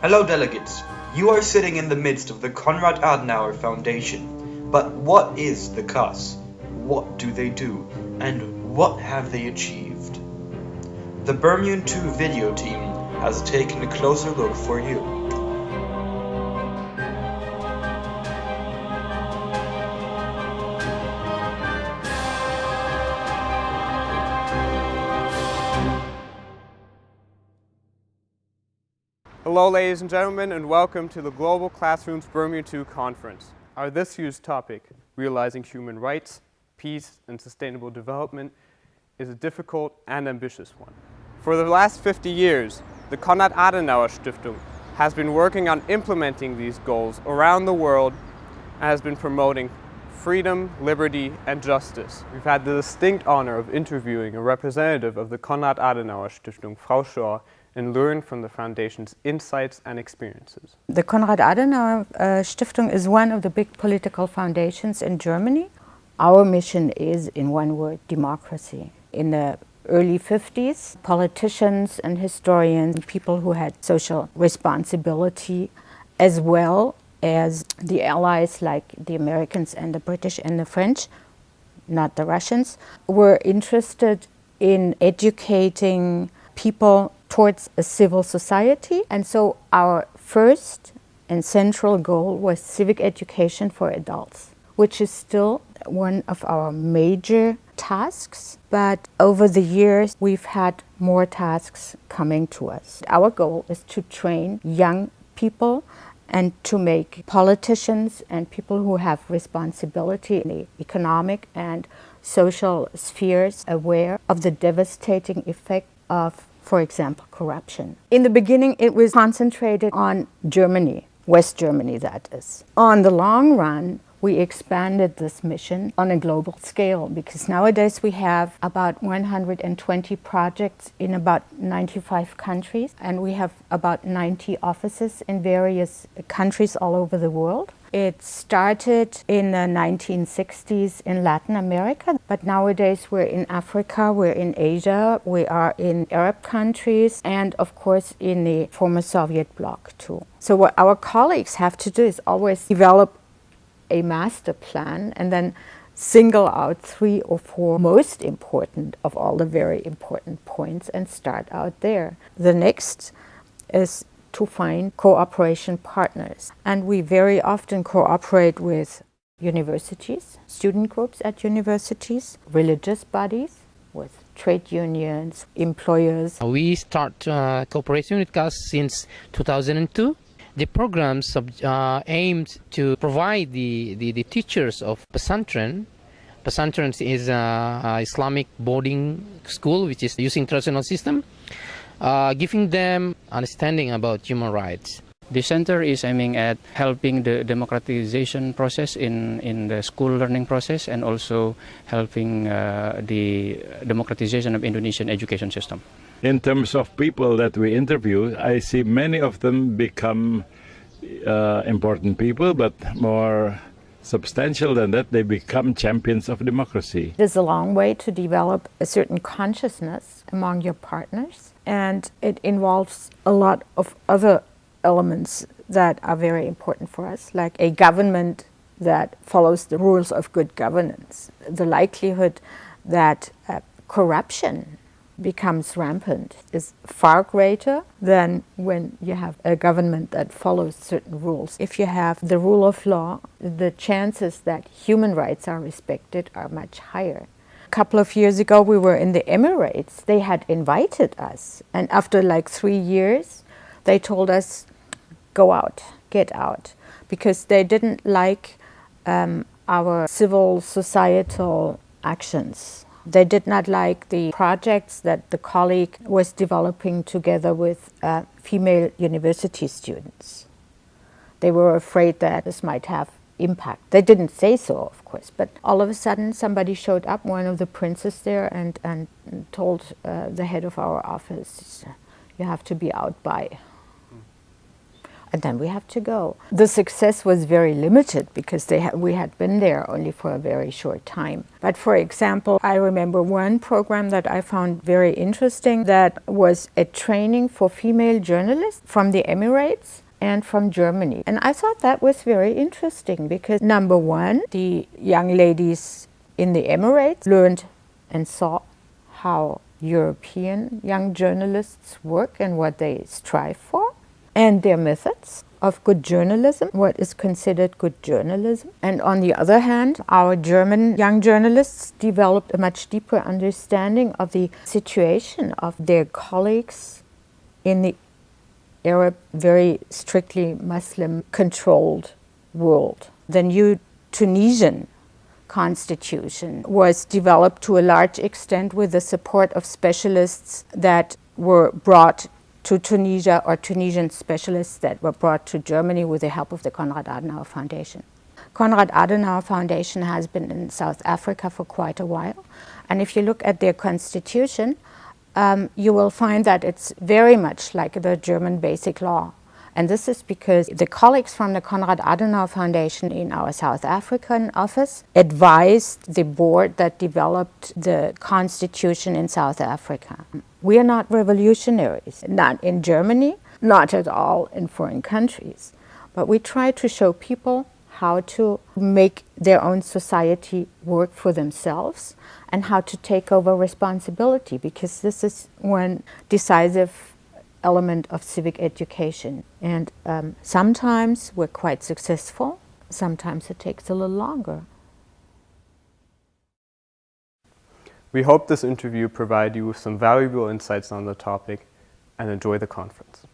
Hello delegates, you are sitting in the midst of the Konrad Adenauer Foundation. But what is the CAS? What do they do? And what have they achieved? The BERMUN2 video team has taken a closer look for you. Hello ladies and gentlemen, and welcome to the Global Classrooms BERMUN2 conference. Our this year's topic, Realizing Human Rights, Peace and Sustainable Development, is a difficult and ambitious one. For the last 50 years, the Konrad Adenauer Stiftung has been working on implementing these goals around the world and has been promoting freedom, liberty, and justice. We've had the distinct honor of interviewing a representative of the Konrad Adenauer Stiftung, Frau Schorpp, and learn from the Foundation's insights and experiences. The Konrad Adenauer Stiftung is one of the big political foundations in Germany. Our mission is, in one word, democracy. In the early 50s, politicians and historians, people who had social responsibility, as well as the allies like the Americans and the British and the French, not the Russians, were interested in educating people towards a civil society. And so our first and central goal was civic education for adults, which is still one of our major tasks. But over the years, we've had more tasks coming to us. Our goal is to train young people and to make politicians and people who have responsibility in the economic and social spheres aware of the devastating effect of, for example, corruption. In the beginning, it was concentrated on Germany, West Germany that is. On the long run, we expanded this mission on a global scale because nowadays we have about 120 projects in about 95 countries, and we have about 90 offices in various countries all over the world. It started in the 1960s in Latin America, but nowadays we're in Africa, we're in Asia, we are in Arab countries, and of course in the former Soviet bloc too. So what our colleagues have to do is always develop a master plan and then single out 3 or 4 most important of all the very important points and start out there. The next is to find cooperation partners. And we very often cooperate with universities, student groups at universities, religious bodies, with trade unions, employers. We start cooperation with CAS since 2002. The programs aimed to provide the teachers of Pesantren. Pesantren is an Islamic boarding school which is using traditional system, giving them understanding about human rights. The center is aiming at helping the democratization process in the school learning process and also helping the democratization of Indonesian education system. In terms of people that we interview, I see many of them become important people, but more substantial than that, they become champions of democracy. It is a long way to develop a certain consciousness among your partners, and it involves a lot of other elements that are very important for us, like a government that follows the rules of good governance. The likelihood that corruption becomes rampant is far greater than when you have a government that follows certain rules. If you have the rule of law, the chances that human rights are respected are much higher. A couple of years ago, we were in the Emirates. They had invited us, and after like 3 years, they told us, go out, get out, because they didn't like our civil societal actions. They did not like the projects that the colleague was developing together with female university students. They were afraid that this might have impact. They didn't say so, of course, but all of a sudden somebody showed up, one of the princes there, and told the head of our office, you have to be out by. and then we have to go. The success was very limited because we had been there only for a very short time. But for example, I remember one program that I found very interesting that was a training for female journalists from the Emirates and from Germany. And I thought that was very interesting because, number one, the young ladies in the Emirates learned and saw how European young journalists work and what they strive for, and their methods of good journalism, what is considered good journalism. And on the other hand, our German young journalists developed a much deeper understanding of the situation of their colleagues in the Arab, very strictly Muslim-controlled world. The new Tunisian constitution was developed to a large extent with the support of specialists that were brought to Tunisia, or Tunisian specialists that were brought to Germany with the help of the Konrad Adenauer Foundation. Konrad Adenauer Foundation has been in South Africa for quite a while, and if you look at their constitution, you will find that it's very much like the German basic law. And this is because the colleagues from the Konrad Adenauer Foundation in our South African office advised the board that developed the constitution in South Africa. We are not revolutionaries, not in Germany, not at all in foreign countries. But we try to show people how to make their own society work for themselves and how to take over responsibility, because this is one decisive element of civic education. And sometimes we're quite successful, sometimes it takes a little longer. We hope this interview provided you with some valuable insights on the topic, and enjoy the conference.